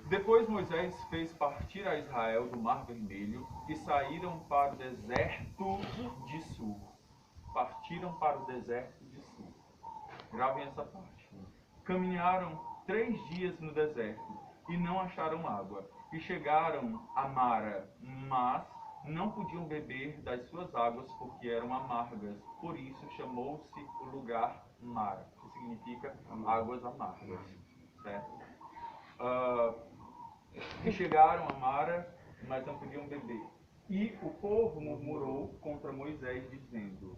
Depois Moisés fez partir a Israel do Mar Vermelho e saíram para o deserto de Sur. Partiram para o deserto de Sur. Gravem essa parte. Caminharam 3 dias no deserto e não acharam água. E chegaram a Mara, mas não podiam beber das suas águas porque eram amargas. Por isso chamou-se o lugar Mara, que significa águas amargas. Certo? E chegaram a Mara, mas não podiam beber. E o povo murmurou contra Moisés, dizendo: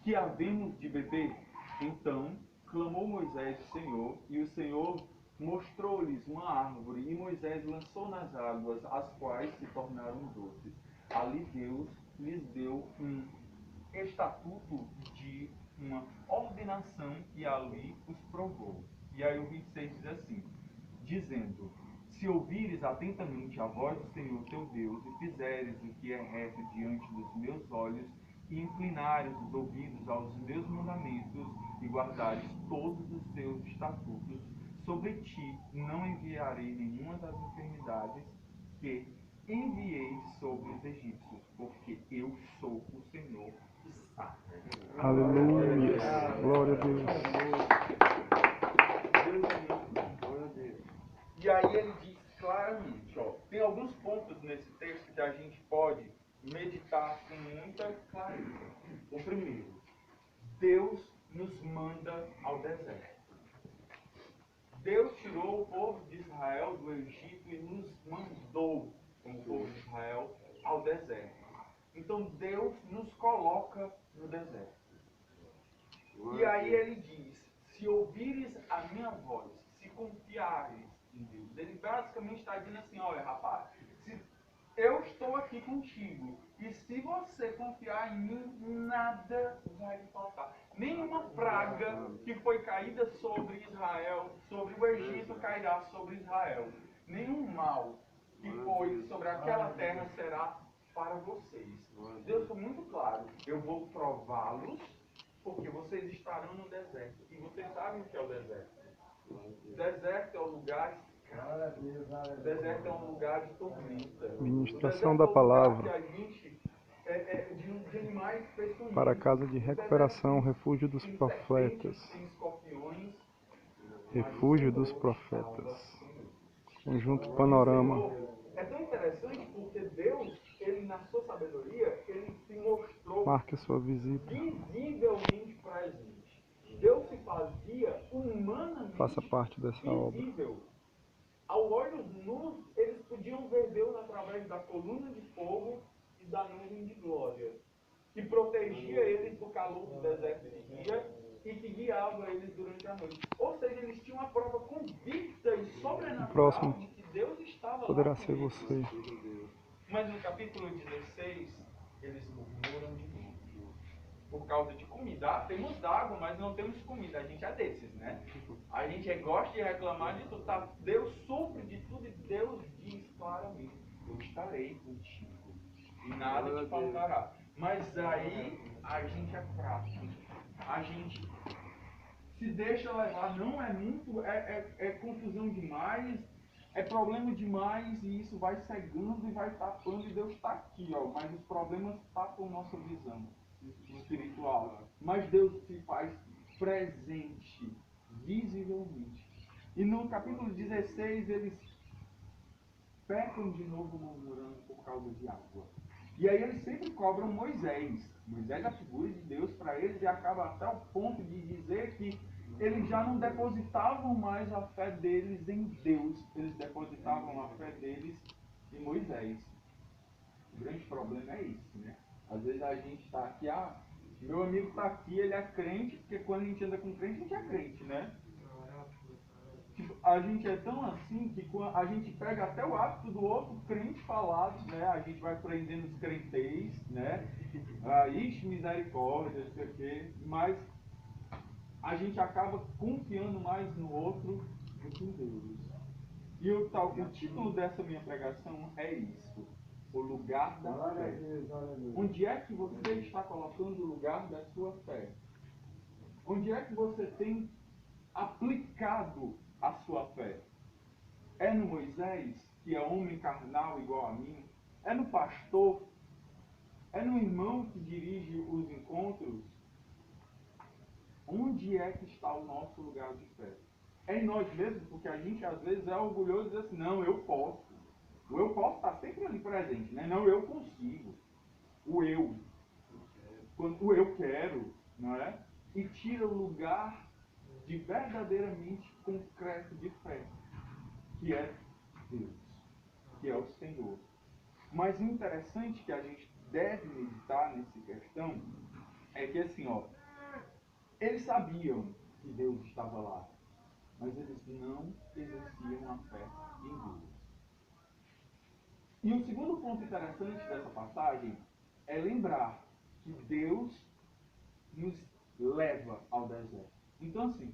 que havemos de beber? Então clamou Moisés ao Senhor, e o Senhor mostrou-lhes uma árvore, e Moisés lançou nas águas, as quais se tornaram doces. Ali Deus lhes deu um estatuto de uma ordenação, e ali os provou. E aí o 26 diz assim, dizendo: se ouvires atentamente a voz do Senhor teu Deus, e fizeres o que é reto diante dos meus olhos, e inclinares os ouvidos aos meus mandamentos, e guardares todos os seus estatutos, sobre ti não enviarei nenhuma das enfermidades que enviei sobre os egípcios, porque eu sou o Senhor que sabe. Aleluia. Glória a Deus. Glória a Deus. E aí ele diz claramente, ó, tem alguns pontos nesse texto que a gente pode meditar com muita clareza. O primeiro, Deus nos manda ao deserto. Deus tirou o povo de Israel do Egito e nos mandou, como povo de Israel, ao deserto. Então Deus nos coloca no deserto. E aí ele diz, se ouvires a minha voz, se confiares em Deus. Ele basicamente está dizendo assim, olha rapaz, eu estou aqui contigo. E se você confiar em mim, nada vai lhe faltar. Nenhuma praga que foi caída sobre Israel, sobre o Egito, cairá sobre Israel. Nenhum mal que foi sobre aquela terra será para vocês. Deus foi muito claro. Eu vou prová-los, porque vocês estarão no deserto. E vocês sabem o que é o deserto. O deserto é o lugar... O deserto é um lugar de tormenta. Ministração da palavra. De animais peçonhentos. Para a casa de recuperação, refúgio dos profetas. Refúgio dos profetas. Conjunto Panorama. É tão interessante porque Deus, ele na sua sabedoria, ele se mostrou Marque a sua visita. visivelmente presente. Deus se fazia humanamente Faça parte dessa obra. visível. Ao olhos nus, eles podiam ver Deus através da coluna de fogo e da nuvem de glória, que protegia eles do calor do deserto de dia e que guiava eles durante a noite. Ou seja, eles tinham uma prova convicta e sobrenatural de que Deus estava poderá lá com ser eles. você. Mas no capítulo 16, eles murmuram de novo. Por causa de comida. Ah, temos água, mas não temos comida. A gente é desses, né? A gente gosta de reclamar de tudo. Tá? Deus sofre de tudo e Deus diz claramente: eu estarei contigo e nada te faltará. Mas aí a gente é fraco. A gente se deixa levar. Não é muito, é confusão demais, é problema demais e isso vai cegando e vai tapando e Deus está aqui, ó. Mas os problemas tapam nossa visão espiritual. Mas Deus se faz presente, visivelmente. E no capítulo 16 eles pecam de novo murmurando por causa de água. E aí eles sempre cobram Moisés. Moisés é a figura de Deus para eles e acaba até o ponto de dizer que eles já não depositavam mais a fé deles em Deus. Eles depositavam a fé deles em Moisés. O grande problema é esse, né? Às vezes a gente está aqui, meu amigo está aqui, ele é crente, porque quando a gente anda com crente, a gente é crente, né? Tipo, a gente é tão assim que a gente pega até o hábito do outro crente falado, né? A gente vai prendendo os crentez, né? Ixi, misericórdia, não sei o quê, mas a gente acaba confiando mais no outro do que em Deus. E o título dessa minha pregação é isso. O lugar da fé. Onde é que você está colocando o lugar da sua fé? Onde é que você tem aplicado a sua fé? É no Moisés, que é homem carnal igual a mim? É no pastor? É no irmão que dirige os encontros? Onde é que está o nosso lugar de fé? É em nós mesmos, porque a gente às vezes é orgulhoso e diz assim, não, eu posso. O eu posso está sempre ali presente, né? Não, eu consigo. O eu. O eu quero, não é? E tira o lugar de verdadeiramente concreto de fé, que é Deus, que é o Senhor. Mas o interessante que a gente deve meditar nessa questão é que assim, ó, eles sabiam que Deus estava lá, mas eles não exerciam a fé em Deus. E o segundo ponto interessante dessa passagem é lembrar que Deus nos leva ao deserto. Então assim,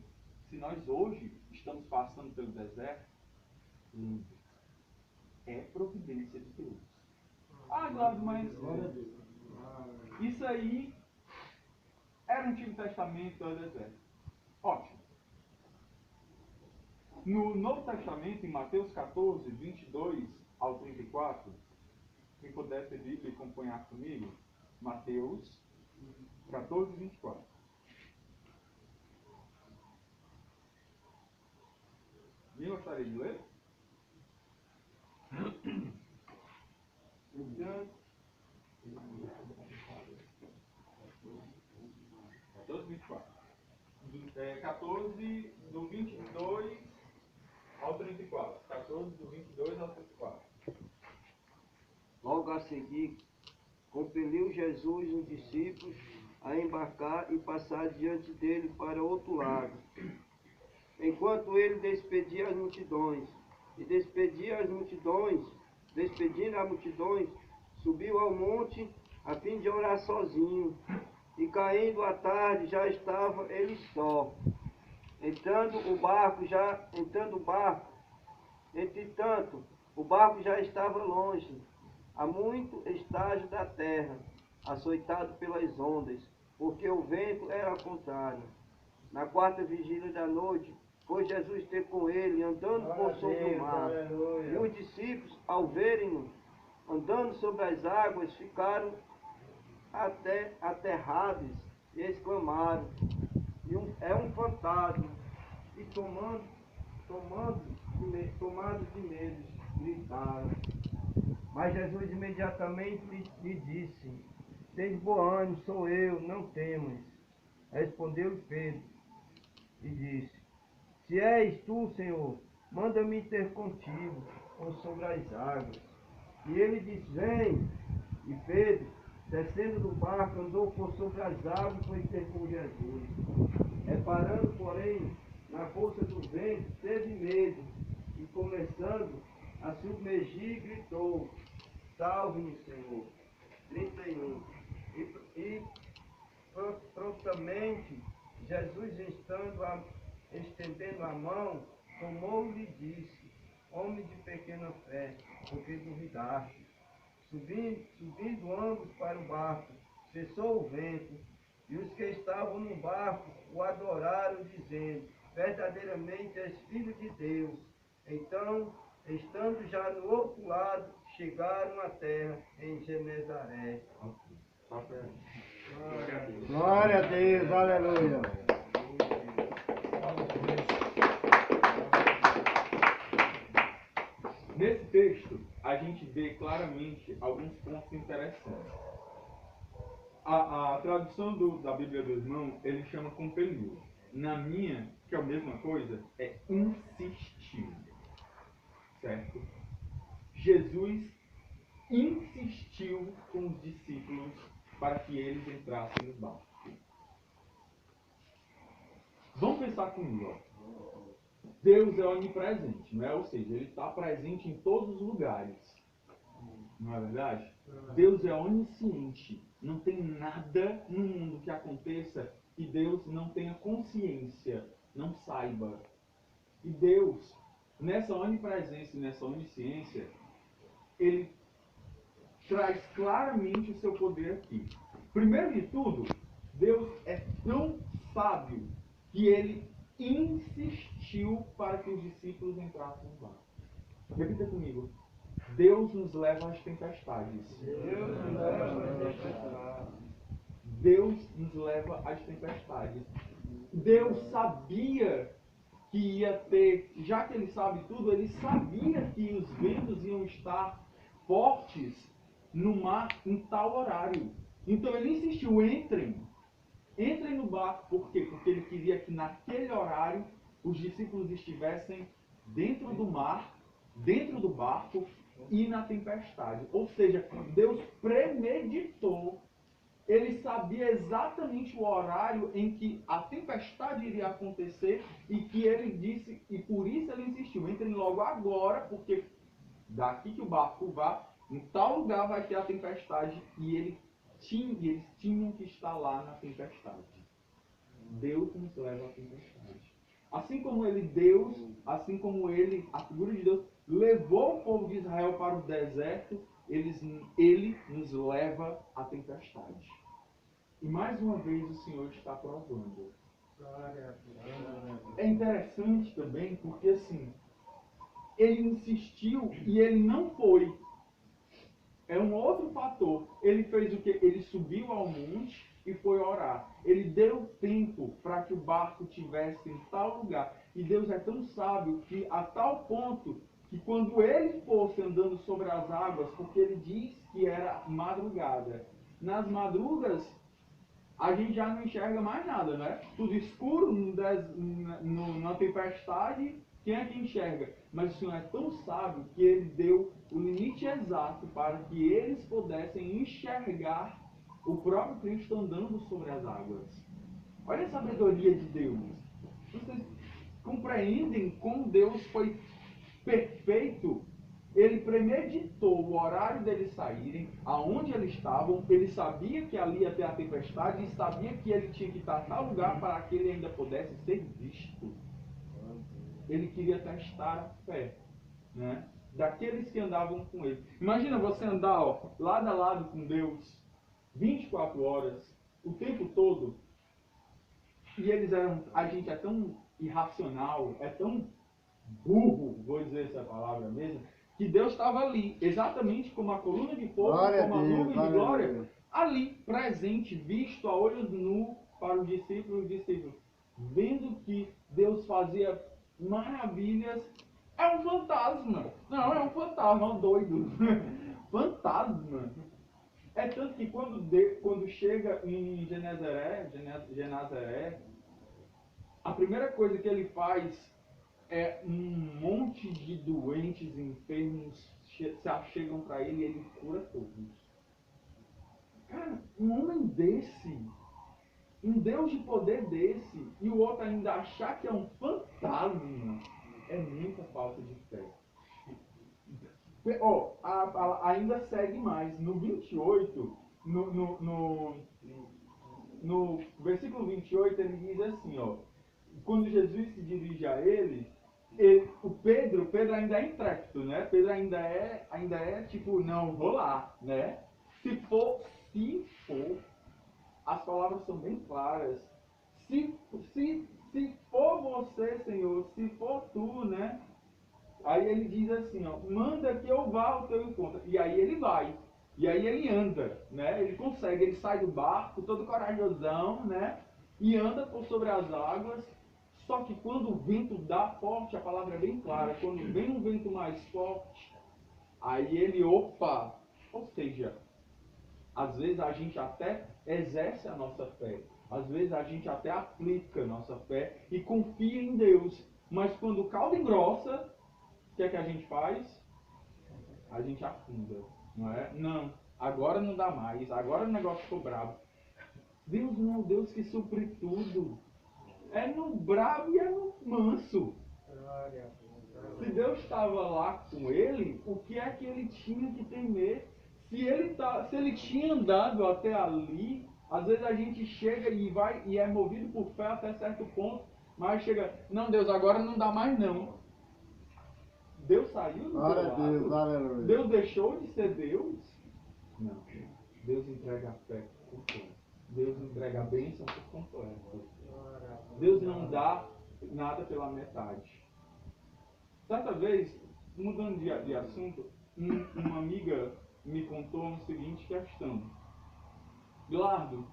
se nós hoje estamos passando pelo deserto, lembre, é providência de Deus. Ah, Glaucio, mas isso aí era o Antigo Testamento, é o deserto. Ótimo. No Novo Testamento, em Mateus 14, 22 ao 34, quem puder ter Bíblia e acompanhar comigo, Mateus 14, 24. Me gostaria de ler? 14, 24. 14, do 22 ao 34. 14, do 22 ao 34. Logo a seguir, compeliu Jesus os discípulos a embarcar e passar diante dele para outro lado, enquanto ele despedia as multidões. E despedindo as multidões, subiu ao monte a fim de orar sozinho. E caindo a tarde, já estava ele só. Entretanto, o barco já estava longe, a muito estágio da terra, açoitado pelas ondas, porque o vento era contrário. Na quarta vigília da noite, foi Jesus ter com ele, andando por sobre o mar. E os discípulos, ao verem-no andando sobre as águas, ficaram até aterrados e exclamaram: é um fantasma! E tomados de medo, gritaram. Mas Jesus imediatamente lhe disse: Tens bom ânimo, sou eu, não temas. Respondeu-lhe Pedro e disse: Se és tu, Senhor, manda-me ter contigo por sobre as águas. E ele disse: Vem. E Pedro, descendo do barco, andou por sobre as águas e foi ter com Jesus. Reparando, porém, na força do vento, teve medo e, começando a submergir, gritou: Salve-me, Senhor. 31. E prontamente, Jesus, estendendo a mão, tomou-lhe e disse: Homem de pequena fé, por que duvidaste? Subindo ambos para o barco, cessou o vento, e os que estavam no barco o adoraram, dizendo: Verdadeiramente és filho de Deus. Então, estando já no outro lado, chegaram à terra em Genezaré. Glória a Deus, aleluia. Nesse texto, a gente vê claramente alguns pontos interessantes. A tradução da Bíblia do Irmão, ele chama compeliu. Na minha, que é a mesma coisa, é insistiu. Certo? Jesus insistiu com os discípulos para que eles entrassem no barco. Vamos pensar comigo, ó. Deus é onipresente, não é? Ou seja, Ele está presente em todos os lugares. Não é verdade? Deus é onisciente. Não tem nada no mundo que aconteça que Deus não tenha consciência, não saiba. E Deus, nessa onipresença e nessa onisciência, Ele traz claramente o seu poder aqui. Primeiro de tudo, Deus é tão sábio que Ele insistiu para que os discípulos entrassem no barco. Repita comigo. Deus nos leva às tempestades. Deus nos leva às tempestades. Deus sabia que ia ter, já que ele sabe tudo, ele sabia que os ventos iam estar fortes no mar em tal horário. Então ele insistiu, entrem no barco. Por quê? Porque ele queria que naquele horário os discípulos estivessem dentro do mar, dentro do barco e na tempestade. Ou seja, Deus premeditou. Ele sabia exatamente o horário em que a tempestade iria acontecer e que ele disse, e por isso ele insistiu, entrem logo agora, porque daqui que o barco vá, em tal lugar vai ter a tempestade e eles tinham que estar lá na tempestade. Deus nos leva à tempestade. Assim como ele, a figura de Deus, levou o povo de Israel para o deserto, ele nos leva à tempestade. E mais uma vez o Senhor está provando. É interessante também porque assim, ele insistiu e ele não foi. É um outro fator. Ele fez o quê? Ele subiu ao monte e foi orar. Ele deu tempo para que o barco estivesse em tal lugar. E Deus é tão sábio que a tal ponto que quando ele fosse andando sobre as águas, porque ele diz que era madrugada, nas madrugas a gente já não enxerga mais nada, né? Tudo escuro, na tempestade, quem é que enxerga? Mas o Senhor é tão sábio que ele deu o limite exato para que eles pudessem enxergar o próprio Cristo andando sobre as águas. Olha a sabedoria de Deus. Vocês compreendem como Deus foi perfeito? Ele premeditou o horário deles saírem, aonde eles estavam, ele sabia que ali ia ter a tempestade e sabia que ele tinha que estar em tal lugar para que ele ainda pudesse ser visto. Ele queria testar a fé, né, daqueles que andavam com ele. Imagina você andar lado a lado com Deus 24 horas, o tempo todo, e a gente é tão irracional, é tão burro, vou dizer essa palavra mesmo, que Deus estava ali, exatamente como a coluna de fogo, Glória como a a Deus, nuvem de glória a glória, Deus. ali, presente, visto a olhos nus para os discípulos, vendo que Deus fazia maravilhas. É um fantasma. Não, é um fantasma, um doido. Fantasma. É tanto que quando chega em Genazaré, a primeira coisa que ele faz é um monte de doentes, enfermos chegam para ele e ele cura todos. Cara, um homem desse, um Deus de poder desse, e o outro ainda achar que é um fantasma, é muita falta de fé. Ainda segue mais. No 28, no versículo 28, ele diz assim, quando Jesus se dirige a eles, o Pedro ainda é intrépido, né? Pedro ainda é tipo, não, vou lá, né? Se for, as palavras são bem claras. Se for você, Senhor, se for tu, né? Aí ele diz assim, manda que eu vá ao teu encontro. E aí ele vai. E aí ele anda, né? Ele consegue, ele sai do barco, todo corajosão, né? E anda por sobre as águas. Só que quando o vento dá forte, a palavra é bem clara, quando vem um vento mais forte, aí ele, opa! Ou seja, às vezes a gente até exerce a nossa fé, às vezes a gente até aplica a nossa fé e confia em Deus, mas quando o caldo engrossa, o que é que a gente faz? A gente afunda, não é? Não, agora não dá mais, agora o negócio ficou bravo. Deus não é o Deus que supre tudo. É no bravo e é no manso. Se Deus estava lá com ele, o que é que ele tinha que temer? Se ele tinha andado até ali, às vezes a gente chega e vai e é movido por fé até certo ponto, mas chega, não, Deus, agora não dá mais não. Deus saiu do Glória teu a Deus, lado? aleluia. Deus deixou de ser Deus? Não. Deus entrega a fé por completo. Deus entrega a bênção por completo. Deus não dá nada pela metade. Certa vez, mudando de assunto, uma amiga me contou a seguinte questão. Glardo,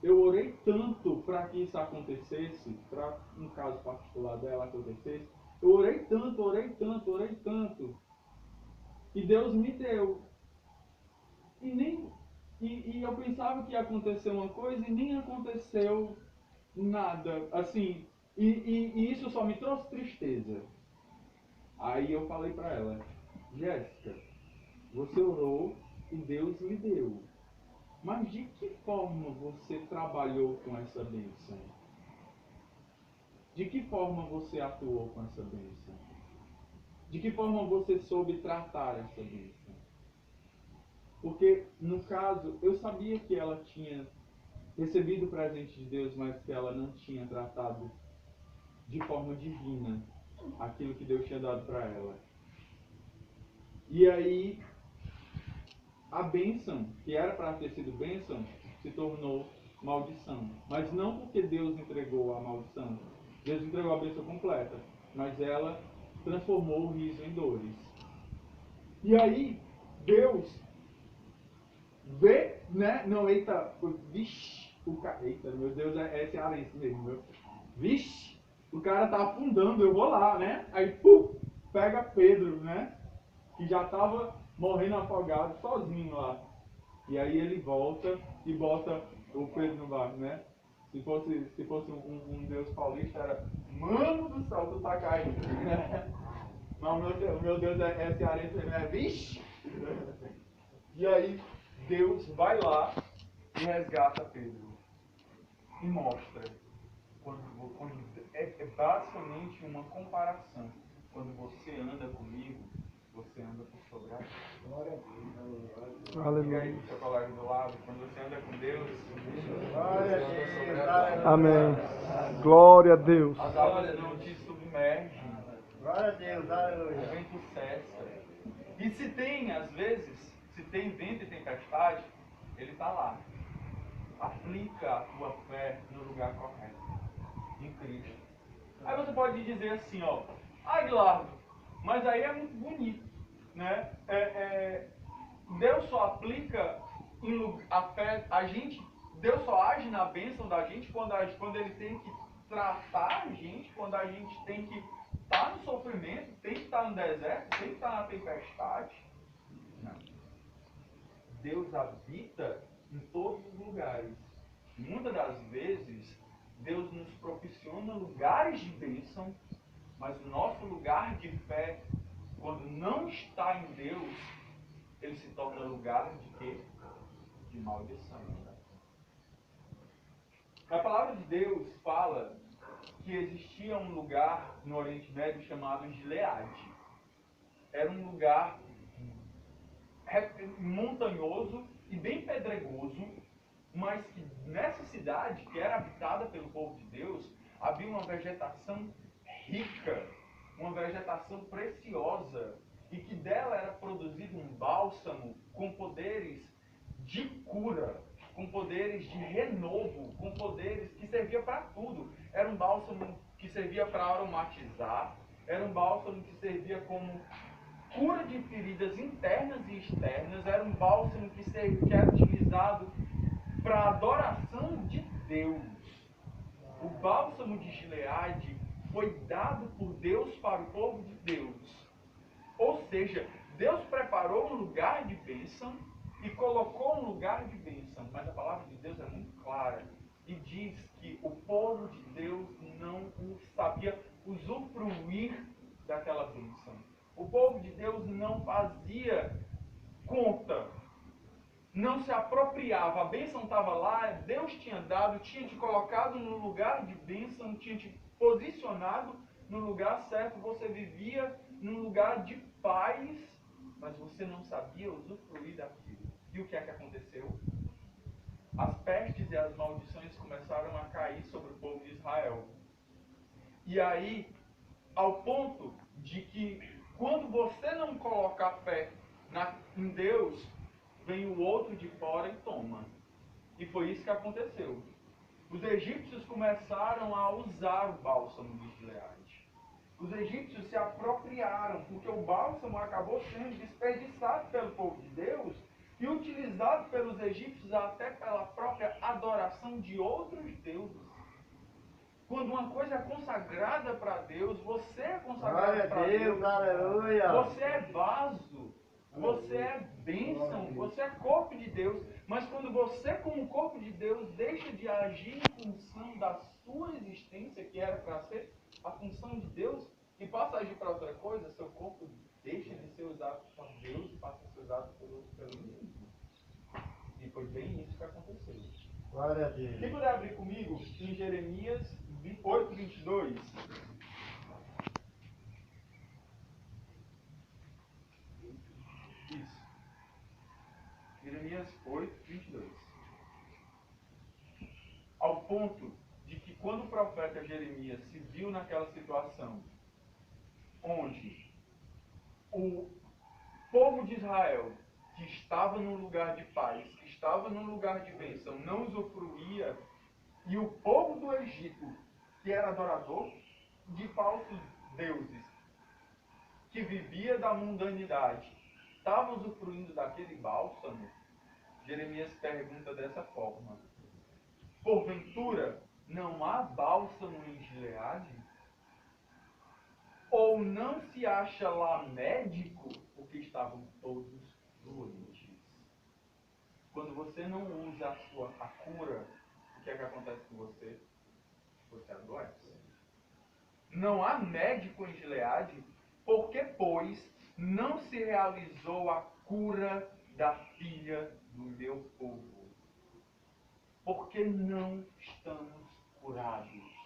eu orei tanto para que isso acontecesse, para um caso particular dela acontecesse, eu orei tanto, e Deus me deu. E eu pensava que ia acontecer uma coisa e nem aconteceu nada, assim, e isso só me trouxe tristeza. Aí eu falei para ela, Jéssica, você orou e Deus lhe deu. Mas de que forma você trabalhou com essa bênção? De que forma você atuou com essa bênção? De que forma você soube tratar essa bênção? Porque, no caso, eu sabia que ela tinha recebido o presente de Deus, mas que ela não tinha tratado de forma divina aquilo que Deus tinha dado para ela. E aí, a bênção, que era para ter sido bênção, se tornou maldição. Mas não porque Deus entregou a maldição. Deus entregou a bênção completa. Mas ela transformou o riso em dores. E aí, Deus vê, né? Não, eita, vixe, eita, meu Deus, é cearense mesmo, meu. Vixe, o cara tá afundando, eu vou lá, né? Aí, pega Pedro, né? Que já estava morrendo afogado, sozinho lá. E aí ele volta e bota o Pedro no barco, né? Se fosse um Deus paulista, era, mano do céu, tu tá caindo. Mas meu Deus é cearense, né? Vixe! E aí Deus vai lá e resgata Pedro. E mostra. É basicamente uma comparação. Quando você anda comigo, você anda por sobre a glória a Deus. Aleluia. E aí, seu colega do lado, quando você anda com Deus, Glória a você anda Deus, sobre a aleluia. Amém. Glória a Deus. As águas não te submergem, Glória a Deus, o aleluia. vento cessa. E se tem, às vezes, se tem vento e tempestade, ele está lá. Aplica a tua fé no lugar correto, em Cristo. Aí você pode dizer assim, ó, Aguilardo, mas aí é muito bonito, né? Deus só aplica a fé, Deus só age na bênção da gente quando Ele tem que tratar a gente, quando a gente tem que estar no sofrimento, tem que estar no deserto, tem que estar na tempestade. Não. Deus habita em todos os lugares. Muitas das vezes, Deus nos proporciona lugares de bênção, mas o nosso lugar de fé, quando não está em Deus, ele se torna lugar de quê? De maldição. A palavra de Deus fala que existia um lugar no Oriente Médio chamado Gileade. Era um lugar montanhoso e bem pedregoso, mas que nessa cidade, que era habitada pelo povo de Deus, havia uma vegetação rica, uma vegetação preciosa, e que dela era produzido um bálsamo com poderes de cura, com poderes de renovo, com poderes que servia para tudo. Era um bálsamo que servia para aromatizar, era um bálsamo que servia como cura de feridas internas e externas, era um bálsamo que era utilizado para adoração de Deus. O bálsamo de Gileade foi dado por Deus para o povo de Deus. Ou seja, Deus preparou um lugar de bênção e colocou um lugar de bênção. Mas a palavra de Deus é muito clara e diz que o povo de Deus não sabia usufruir daquela bênção. O povo de Deus não fazia conta, não se apropriava. A bênção estava lá, Deus tinha dado, tinha te colocado no lugar de bênção, tinha te posicionado no lugar certo. Você vivia num lugar de paz, mas você não sabia usufruir daquilo. E o que é que aconteceu? As pestes e as maldições começaram a cair sobre o povo de Israel. E aí, ao ponto de que quando você não coloca a fé em Deus, vem o outro de fora e toma. E foi isso que aconteceu. Os egípcios começaram a usar o bálsamo de Gileade. Os egípcios se apropriaram, porque o bálsamo acabou sendo desperdiçado pelo povo de Deus e utilizado pelos egípcios até pela própria adoração de outros deuses. Quando uma coisa é consagrada para Deus, você é consagrado Glória a para Deus, Deus. aleluia. Você é vaso, você é bênção, você é corpo de Deus. Mas quando você, como corpo de Deus, deixa de agir em função da sua existência, que era para ser a função de Deus, e passa a agir para outra coisa, seu corpo deixa de ser usado por Deus e passa a ser usado pelo inimigo. E foi bem isso que aconteceu. Glória a Deus. Quem puder abrir comigo em Jeremias 8:22. Isso. Jeremias 8:22. Ao ponto de que quando o profeta Jeremias se viu naquela situação, onde o povo de Israel, que estava num lugar de paz, que estava num lugar de bênção, não usufruía, e o povo do Egito, que era adorador de falsos deuses, que vivia da mundanidade, estava usufruindo daquele bálsamo, Jeremias pergunta dessa forma: porventura não há bálsamo em Gileade? Ou não se acha lá médico, porque estavam todos doentes? Quando você não usa a cura, o que é que acontece com você? Você adoece. Não há médico em Gileade, porque, pois, não se realizou a cura da filha do meu povo. Porque não estamos curados.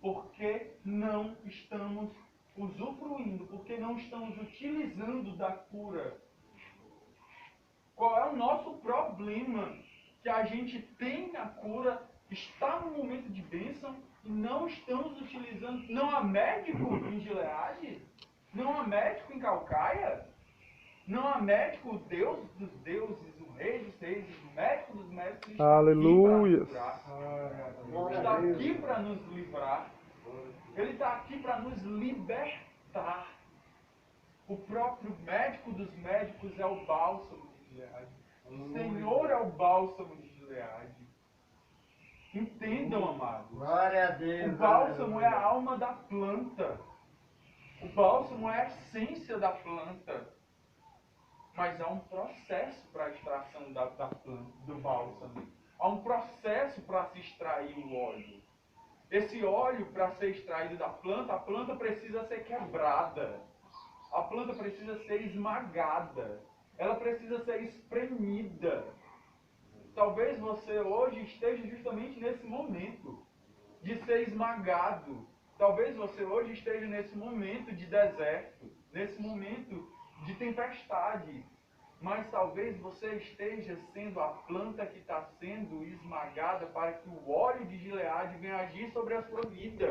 Porque não estamos usufruindo, porque não estamos utilizando da cura. Qual é o nosso problema? Que a gente tem a cura, está no momento de bênção e não estamos utilizando. Não há médico em Gileade? Não há médico em Calcaia? Não há médico, o Deus dos deuses, o Rei dos reis, o médico dos médicos está Aleluia. aqui para nos livrar. Está aqui para nos livrar. Ele está aqui para nos libertar. O próprio médico dos médicos é o bálsamo de Gileade. O Senhor é o bálsamo de Gileade. Entendam, amados. Glória a Deus. O bálsamo é a aleluia. alma da planta. O bálsamo é a essência da planta. Mas há um processo para a extração da planta, do bálsamo. Há um processo para se extrair o óleo. Esse óleo, para ser extraído da planta, a planta precisa ser quebrada. A planta precisa ser esmagada. Ela precisa ser espremida. Talvez você hoje esteja justamente nesse momento de ser esmagado. Talvez você hoje esteja nesse momento de deserto, nesse momento de tempestade. Mas talvez você esteja sendo a planta que está sendo esmagada para que o óleo de Gileade venha agir sobre a sua vida.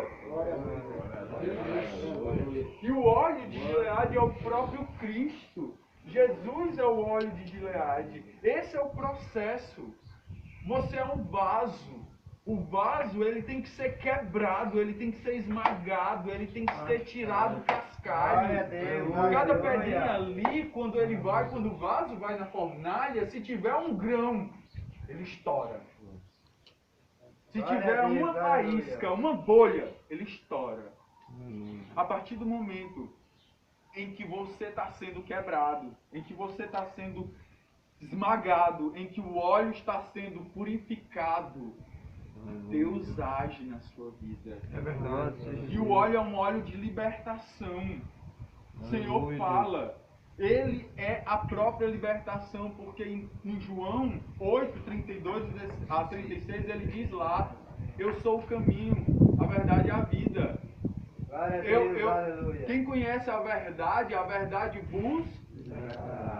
E o óleo de Gileade é o próprio Cristo. Jesus é o óleo de Gileade. Esse é o processo. Você é um vaso. O vaso, ele tem que ser quebrado, ele tem que ser esmagado, ele tem que ser tirado do cascalho. Glória a Deus, Cada aleluia. pedrinha ali, quando o vaso vai na fornalha, se tiver um grão, ele estoura. Se Glória tiver a Deus, uma aleluia. faísca, uma bolha, ele estoura. A partir do momento em que você está sendo quebrado, em que você está sendo esmagado, em que o óleo está sendo purificado, Deus age na sua vida. É verdade. E o óleo é um óleo de libertação. O Senhor fala, Ele é a própria libertação, porque em João 8, 32 a 36, ele diz lá: eu sou o caminho, a verdade e a vida. Glória a Deus, aleluia. Quem conhece a verdade vos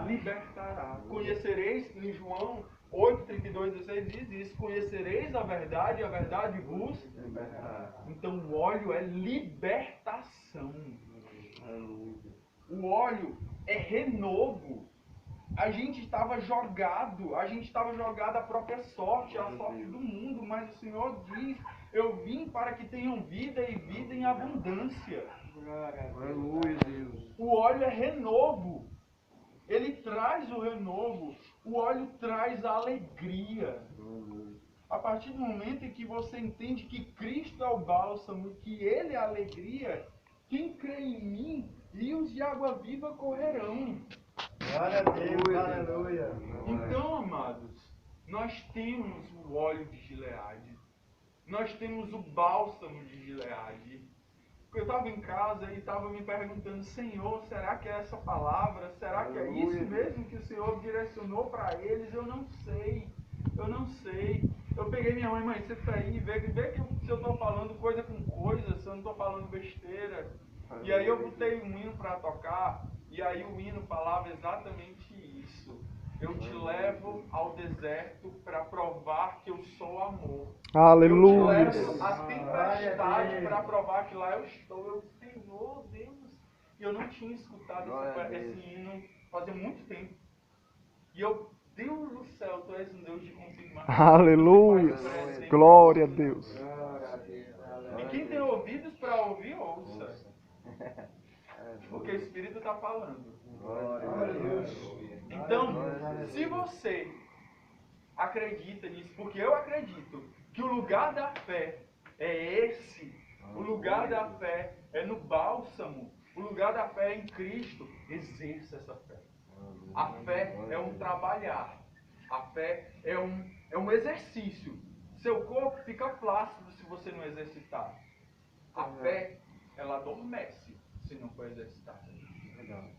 libertará. Conhecereis, em João 8, 32, 16 diz isso: conhecereis a verdade e a verdade vos libertará. Então o óleo é libertação. O óleo é renovo. a gente estava jogado à própria sorte, à sorte do mundo, mas o Senhor diz, eu vim para que tenham vida e vida em abundância. Aleluia, Deus. O óleo é renovo, ele traz o renovo, o óleo traz a alegria. A partir do momento em que você entende que Cristo é o bálsamo e que Ele é a alegria, quem crê em mim, rios de água viva correrão. Glória a Deus, aleluia. Então, amados, nós temos o óleo de Gileade. Nós temos o bálsamo de Gileade. Eu estava em casa e estava me perguntando, Senhor, será que é essa palavra? Será que é isso mesmo que o Senhor direcionou para eles? Eu não sei. Eu peguei minha mãe, você está aí, vê que se eu estou falando coisa com coisa, se eu não estou falando besteira. E aí eu botei um hino para tocar, e aí o hino falava exatamente isso. Eu te levo ao deserto para provar que eu sou amor. Aleluia. Eu te levo à tempestade para provar que lá eu estou. Eu, Senhor Deus. E eu não tinha escutado esse hino fazia muito tempo. E eu, Deus do céu, tu és um Deus de confirmação. Aleluia. Glória a Deus. E quem tem ouvidos para ouvir, ouça. Porque o Espírito está falando. Então, se você acredita nisso, porque eu acredito que o lugar da fé é esse, o lugar da fé é no bálsamo, o lugar da fé é em Cristo, exerça essa fé. A fé é um trabalhar, a fé é um exercício. Seu corpo fica flácido se você não exercitar. A fé, ela adormece se não for exercitada.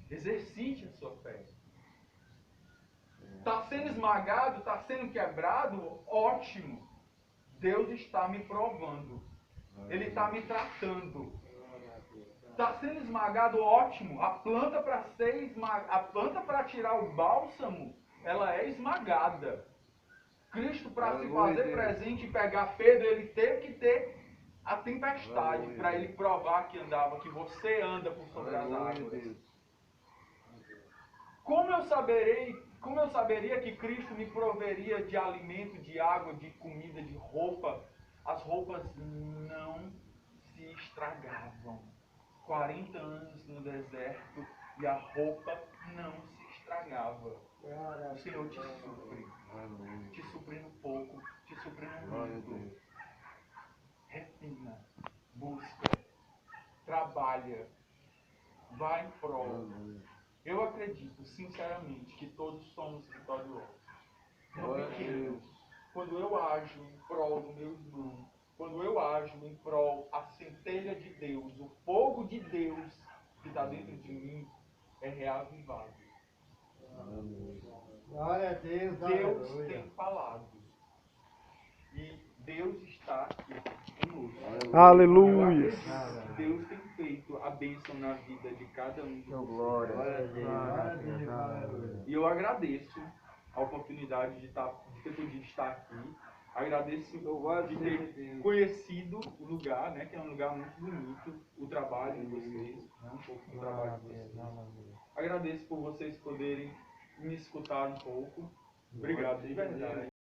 Exercite a sua fé. Está sendo esmagado, está sendo quebrado, ótimo. Deus está me provando. Ele está me tratando. Está sendo esmagado, ótimo. A planta para ser esmagada, a planta para tirar o bálsamo, ela é esmagada. Cristo, para se fazer presente e pegar Pedro, ele teve que ter a tempestade para ele provar que andava, que você anda por sobre as águas. Como eu saberia que Cristo me proveria de alimento, de água, de comida, de roupa? As roupas não se estragavam. 40 anos no deserto e a roupa não se estragava. O Senhor te supre. Te supre no pouco, te supre no muito. Refina, busca, trabalha, vai em prol. Eu acredito, sinceramente, que todos somos vitoriosos. Porque quando eu ajo em prol do meu irmão, quando eu ajo em prol a centelha de Deus, o fogo de Deus que está dentro de mim, é reavivado. Glória a Deus, Deus aleluia. tem falado. E Deus está aqui conosco. Aleluia. Deus tem feito a bênção na vida de cada um de vocês. Glória a Deus, aleluia. E eu agradeço a oportunidade de ter podido estar aqui. Agradeço de ter conhecido o lugar, né, que é um lugar muito bonito, o trabalho de vocês, né, um pouco do trabalho de vocês. Agradeço por vocês poderem me escutar um pouco. Obrigado, de verdade.